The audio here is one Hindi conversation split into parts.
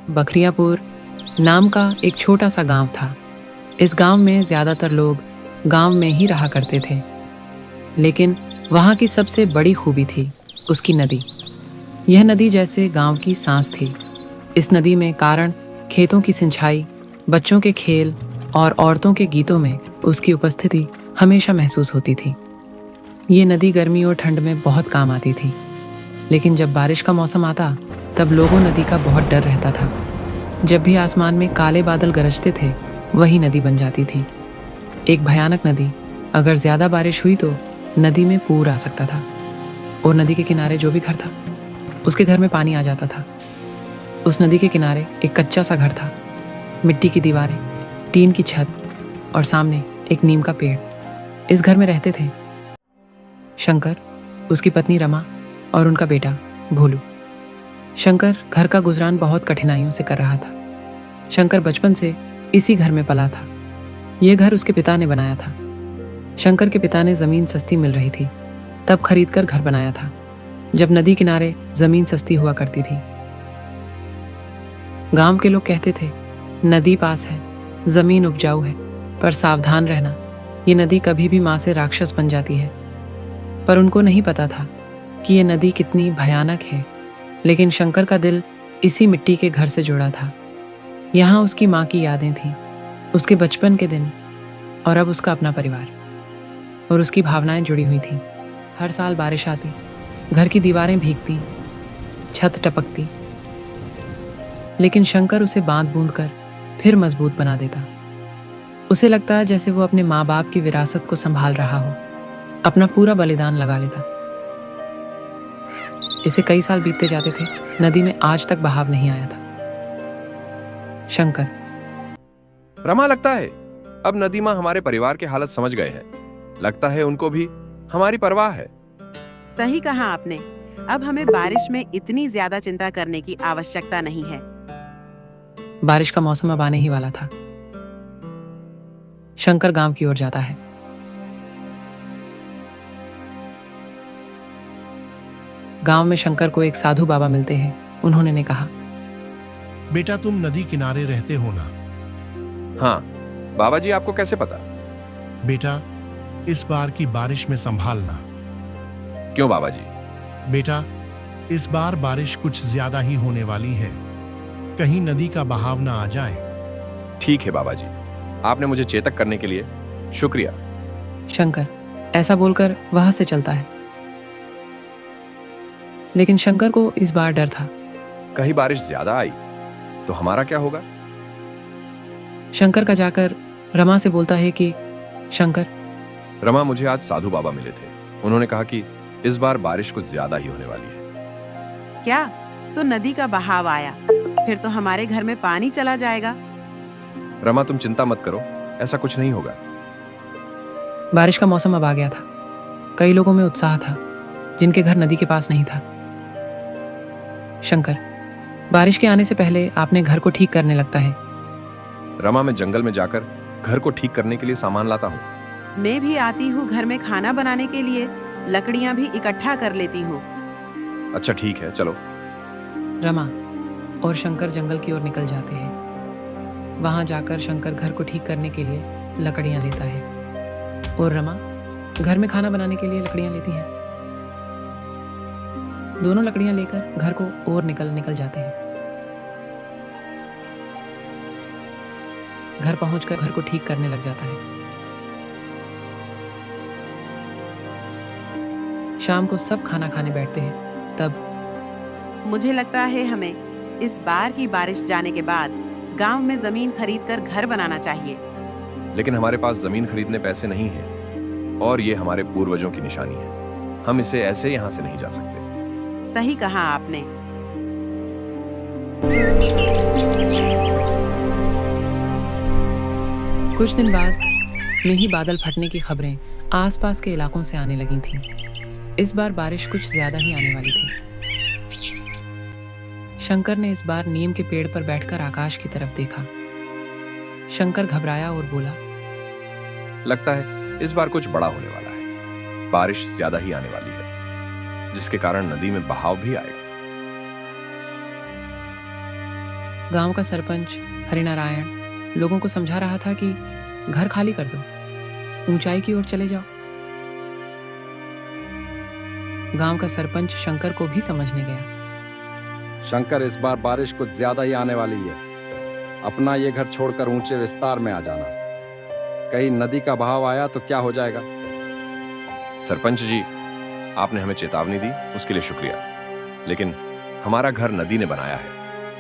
बखरियापुर नाम का एक छोटा सा गांव था। इस गांव में ज़्यादातर लोग गांव में ही रहा करते थे, लेकिन वहाँ की सबसे बड़ी खूबी थी उसकी नदी। यह नदी जैसे गांव की सांस थी। इस नदी में कारण खेतों की सिंचाई, बच्चों के खेल और औरतों के गीतों में उसकी उपस्थिति हमेशा महसूस होती थी। ये नदी गर्मी और ठंड में बहुत काम आती थी, लेकिन जब बारिश का मौसम आता तब लोगों नदी का बहुत डर रहता था। जब भी आसमान में काले बादल गरजते थे, वही नदी बन जाती थी। एक भयानक नदी। अगर ज़्यादा बारिश हुई तो नदी में पूर आ सकता था और नदी के किनारे जो भी घर था, उसके घर में पानी आ जाता था। उस नदी के किनारे एक कच्चा सा घर था, मिट्टी की दीवारें, टीन की छत और सामने एक नीम का पेड़। इस घर में रहते थे शंकर, उसकी पत्नी रमा और उनका बेटा भोलू। शंकर घर का गुजरान बहुत कठिनाइयों से कर रहा था। शंकर बचपन से इसी घर में पला था। यह घर उसके पिता ने बनाया था। शंकर के पिता ने जमीन सस्ती मिल रही थी, तब खरीदकर घर बनाया था, जब नदी किनारे जमीन सस्ती हुआ करती थी। गांव के लोग कहते थे, नदी पास है, जमीन उपजाऊ है, पर सावधान रहना, ये नदी कभी भी मां से राक्षस बन जाती है। पर उनको नहीं पता था कि ये नदी कितनी भयानक है। लेकिन शंकर का दिल इसी मिट्टी के घर से जुड़ा था। यहाँ उसकी माँ की यादें थीं, उसके बचपन के दिन, और अब उसका अपना परिवार और उसकी भावनाएं जुड़ी हुई थीं। हर साल बारिश आती, घर की दीवारें भीगती, छत टपकती, लेकिन शंकर उसे बांध बूंद कर फिर मजबूत बना देता। उसे लगता जैसे वो अपने माँ बाप की विरासत को संभाल रहा हो, अपना पूरा बलिदान लगा लेता। इसे कई साल बीतते जाते थे, नदी में आज तक बहाव नहीं आया था। शंकर, रमा, लगता है अब नदी माँ हमारे परिवार की हालत समझ गए हैं। लगता है उनको भी हमारी परवाह है। सही कहा आपने। अब हमें बारिश में इतनी ज्यादा चिंता करने की आवश्यकता नहीं है। बारिश का मौसम अब आने ही वाला था। शंकर गांव की ओर जाता है। गांव में शंकर को एक साधु बाबा मिलते हैं। उन्होंने ने कहा, बेटा, तुम नदी किनारे रहते हो ना? हाँ बाबा जी, आपको कैसे पता? बेटा, इस बार की बारिश में संभालना। क्यों बाबा जी? बेटा, इस बार बारिश कुछ ज्यादा ही होने वाली है, कहीं नदी का बहाव ना आ जाए। ठीक है बाबा जी, आपने मुझे चेतक करने के लिए शुक्रिया। शंकर ऐसा बोलकर वहां से चलता है। लेकिन शंकर को इस बार डर था। कहीं बारिश ज्यादा आई तो हमारा क्या होगा? शंकर का जाकर रमा से बोलता है कि शंकर, रमा, मुझे आज साधु बाबा मिले थे। उन्होंने कहा कि इस बार बारिश कुछ ज्यादा ही होने वाली है। क्या? तो नदी का बहाव आया, फिर तो हमारे घर में पानी चला जाएगा। रमा, तुम चिंता मत करो, ऐसा कुछ नहीं होगा। बारिश का मौसम अब आ गया था। कई लोगों में उत्साह था जिनके घर नदी के पास नहीं था। शंकर, बारिश के आने से पहले आपने घर को ठीक करने लगता है। रमा, मैं जंगल में जाकर घर को ठीक करने के लिए सामान लाता हूँ। मैं भी आती हूँ घर में खाना बनाने के लिए, लकड़ियाँ भी इकट्ठा कर लेती हूँ। अच्छा ठीक है, चलो। रमा और शंकर जंगल की ओर निकल जाते हैं। वहां जाकर शंकर घर को ठीक करने के लिए लकड़ियां लेता है और रमा घर में खाना बनाने के लिए लकड़ियां लेती हैं। दोनों लकड़ियां लेकर घर को और निकल जाते हैं। घर पहुंचकर घर को ठीक करने लग जाता है। शाम को सब खाना खाने बैठते हैं। तब मुझे लगता है हमें इस बार की बारिश जाने के बाद गांव में जमीन खरीदकर घर बनाना चाहिए। लेकिन हमारे पास जमीन खरीदने पैसे नहीं हैं और ये हमारे पूर्वजों की निशानी है। हम इसे ऐसे यहाँ से नहीं जा सकते। सही कहा आपने। कुछ दिन बाद में ही बादल फटने की खबरें आसपास के इलाकों से आने लगी थीं। इस बार बारिश कुछ ज्यादा ही आने वाली थी। शंकर ने इस बार नीम के पेड़ पर बैठकर आकाश की तरफ देखा। शंकर घबराया और बोला, लगता है इस बार कुछ बड़ा होने वाला है। बारिश ज्यादा ही आने वाली है, जिसके कारण नदी में बहाव भी आएगा। गांव का सरपंच हरिनारायण लोगों को समझा रहा था कि घर खाली कर दो, ऊंचाई की ओर चले जाओ। गांव का सरपंच शंकर को भी समझने गया। शंकर, इस बार बारिश कुछ ज्यादा ही आने वाली है। अपना ये घर छोड़कर ऊंचे विस्तार में आ जाना। कहीं नदी का बहाव आया तो क्या हो जाएगा? सरपंच जी, आपने हमें चेतावनी दी, उसके लिए शुक्रिया। लेकिन हमारा घर नदी ने बनाया है,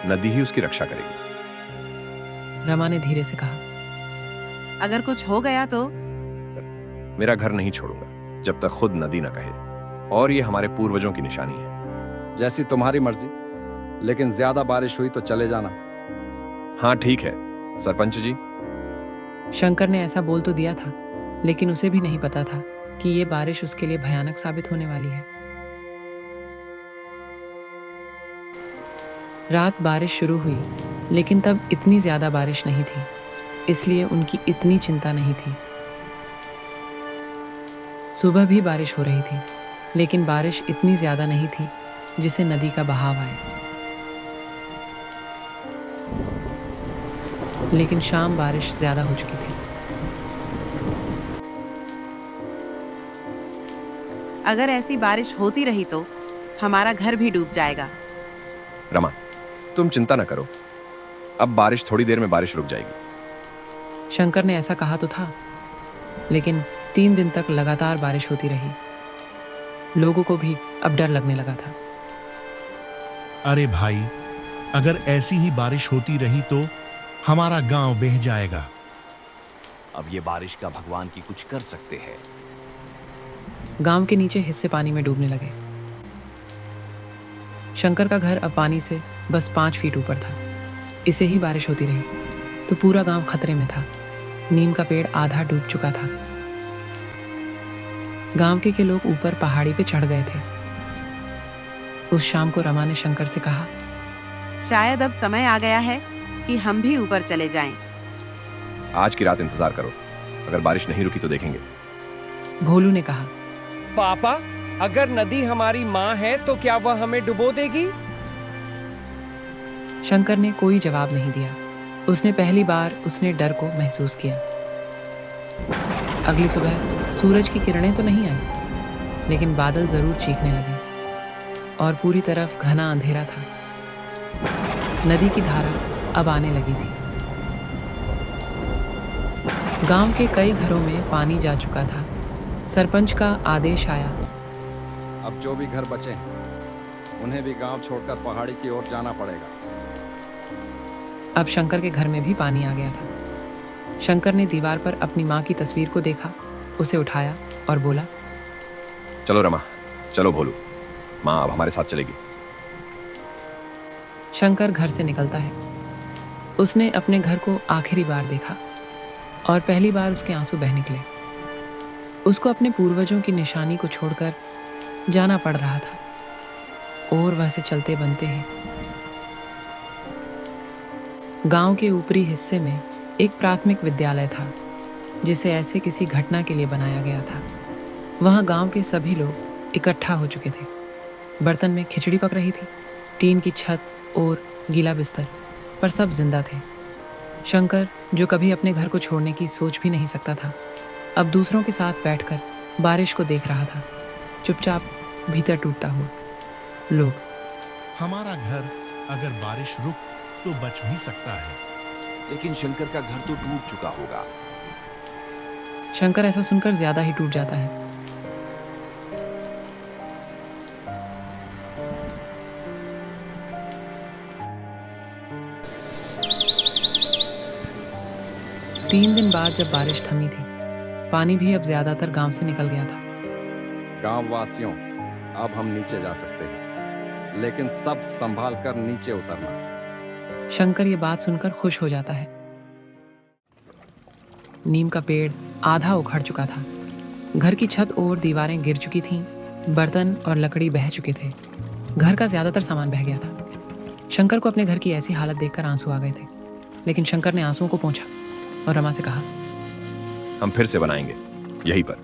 नदी ही उसकी रक्षा करेगी। रमा ने धीरे से कहा। अगर कुछ हो गया तो? मेरा घर नहीं छोड़ूंगा जब तक खुद नदी न कहे, और ये हमारे पूर्वजों की निशानी है। जैसी तुम्हारी मर्जी, लेकिन ज्यादा बारिश हुई तो चले जाना। हाँ ठीक है सरपंच जी। शंकर ने ऐसा बोल तो दिया था, लेकिन उसे भी नहीं पता था कि ये बारिश उसके लिए भयानक साबित होने वाली है। रात बारिश शुरू हुई, लेकिन तब इतनी ज्यादा बारिश नहीं थी, इसलिए उनकी इतनी चिंता नहीं थी। सुबह भी बारिश हो रही थी, लेकिन बारिश इतनी ज्यादा नहीं थी जिसे नदी का बहाव आए। लेकिन शाम बारिश ज्यादा हो चुकी थी। अगर ऐसी बारिश होती रही तो हमारा घर भी डूब जाएगा। रमा, तुम चिंता न करो, अब बारिश थोड़ी देर में बारिश रुक जाएगी। शंकर ने ऐसा कहा तो था, लेकिन 3 दिन तक लगातार बारिश होती रही। लोगों को भी अब डर लगने लगा था। अरे भाई, अगर ऐसी ही बारिश होती रही तो हमारा गांव बह जाएगा। अब ये बारिश का भगवान की कुछ कर सकते हैं। गांव के नीचे हिस्से पानी में डूबने लगे। शंकर का घर अब पानी से बस 5 फीट ऊपर था। इसे ही बारिश होती रही तो पूरा गांव खतरे में था। नीम का पेड़ आधा डूब चुका था। गांव के लोग ऊपर पहाड़ी पे चढ़ गए थे। उस शाम को रमा ने शंकर से कहा, शायद अब समय आ गया है कि हम भी ऊपर चले जाएं। आज की रात इंतजार करो, अगर बारिश नहीं रुकी तो देखेंगे। भोलू ने कहा। पापा, अगर नदी हमारी माँ है तो क्या वह हमें डुबो देगी? शंकर ने कोई जवाब नहीं दिया। उसने पहली बार उसने डर को महसूस किया। अगली सुबह सूरज की किरणें तो नहीं आई, लेकिन बादल जरूर चीखने लगे और पूरी तरफ घना अंधेरा था। नदी की धारा अब आने लगी थी। गांव के कई घरों में पानी जा चुका था। सरपंच का आदेश आया। अब जो भी घर बचे हैं उन्हें भी गांव छोड़कर पहाड़ी की ओर जाना पड़ेगा। अब शंकर के घर में भी पानी आ गया था। शंकर ने दीवार पर अपनी माँ की तस्वीर को देखा, उसे उठाया और बोला, चलो रमा, चलो भोलू, माँ अब हमारे साथ चलेगी। शंकर घर से निकलता है। उसने अपने घर को आखिरी बार देखा और पहली बार उसके आंसू बह निकले। उसको अपने पूर्वजों की निशानी को छोड़कर जाना पड़ रहा था और वह से चलते बनते हैं। गांव के ऊपरी हिस्से में एक प्राथमिक विद्यालय था, जिसे ऐसे किसी घटना के लिए बनाया गया था। वहां गांव के सभी लोग इकट्ठा हो चुके थे। बर्तन में खिचड़ी पक रही थी। टीन की छत और गीला बिस्तर पर सब जिंदा थे। शंकर, जो कभी अपने घर को छोड़ने की सोच भी नहीं सकता था, अब दूसरों के साथ बैठकर बारिश को देख रहा था, चुपचाप भीतर टूटता हुआ। लोग, हमारा घर अगर बारिश रुक तो बच भी सकता है। लेकिन शंकर का घर तो डूब चुका होगा। शंकर ऐसा सुनकर ज्यादा ही टूट जाता है। तीन दिन बाद जब बारिश थमी थी, पानी भी अब ज्यादातर गांव से निकल गया था। गांव वासियों, अब हम नीचे जा सकते हैं, लेकिन सब संभाल कर नीचे उतरना। शंकर ये बात सुनकर खुश हो जाता है। नीम का पेड़ आधा उखड़ चुका था। घर की छत और दीवारें गिर चुकी थीं। बर्तन और लकड़ी बह चुके थे। घर का ज्यादातर सामान बह गया था। शंकर को अपने घर की ऐसी हालत देखकर आंसू आ गए थे, लेकिन शंकर ने आंसुओं को पोंछा और रमा से कहा, हम फिर से बनाएंगे यहीं पर,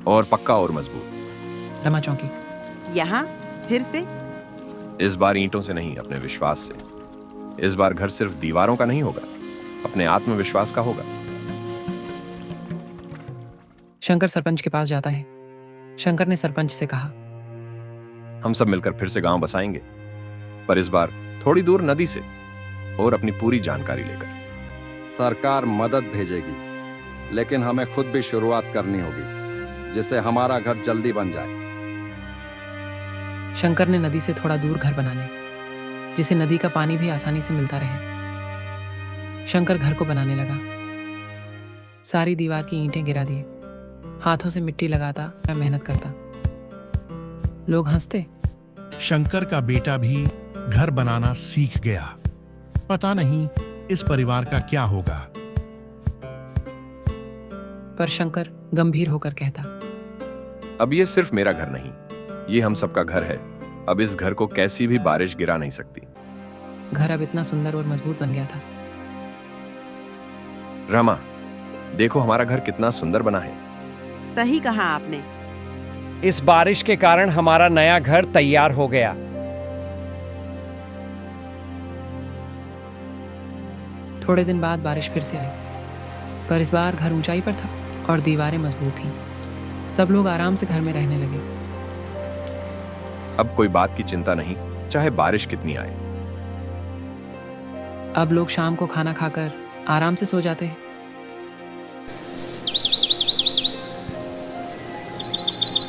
और पक्का और मजबूत। रमा चौंकी। यहाँ फिर से? इस बार ईंटों से नहीं, अपने विश्वास से। इस बार घर सिर्फ दीवारों का नहीं होगा, अपने आत्मविश्वास का होगा। शंकर सरपंच के पास जाता है। शंकर ने सरपंच से कहा, हम सब मिलकर फिर से गांव बसाएंगे, पर इस बार थोड़ी दूर नदी से और अपनी पूरी जानकारी लेकर। सरकार मदद भेजेगी, लेकिन हमें खुद भी शुरुआत करनी होगी, जिससे हमारा घर जल्दी बन जाए। शंकर ने नदी से थोड़ा दूर घर बनाने, जिसे नदी का पानी भी आसानी से मिलता रहे। शंकर घर को बनाने लगा। सारी दीवार की ईंटें गिरा दिए, हाथों से मिट्टी लगाता, मेहनत करता। लोग हंसते। शंकर का बेटा भी घर बनाना सीख गया। पता नहीं इस परिवार का क्या होगा। पर शंकर गंभीर होकर कहता, अब ये सिर्फ मेरा घर नहीं, ये हम सबका घर है। अब इस घर को कैसी भी बारिश गिरा नहीं सकती। घर अब इतना सुंदर और मजबूत बन गया था। रमा, देखो हमारा घर कितना सुंदर बना है। सही कहा आपने। इस बारिश के कारण हमारा नया घर तैयार हो गया। थोड़े दिन बाद बारिश फिर से आई, पर इस बार घर ऊंचाई पर था और दीवारें मजबूत थीं। सब लोग आराम से घर में रहने लगे। अब कोई बात की चिंता नहीं, चाहे बारिश कितनी आए। अब लोग शाम को खाना खाकर आराम से सो जाते हैं।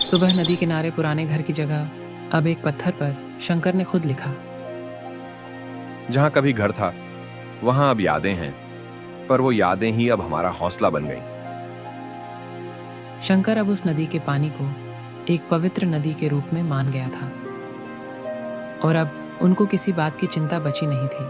सुबह नदी किनारे पुराने घर की जगह अब एक पत्थर पर शंकर ने खुद लिखा, जहां कभी घर था वहां अब यादें हैं, पर वो यादें ही अब हमारा हौसला बन गई। शंकर अब उस नदी के पानी को एक पवित्र नदी के रूप में मान गया था और अब उनको किसी बात की चिंता बची नहीं थी।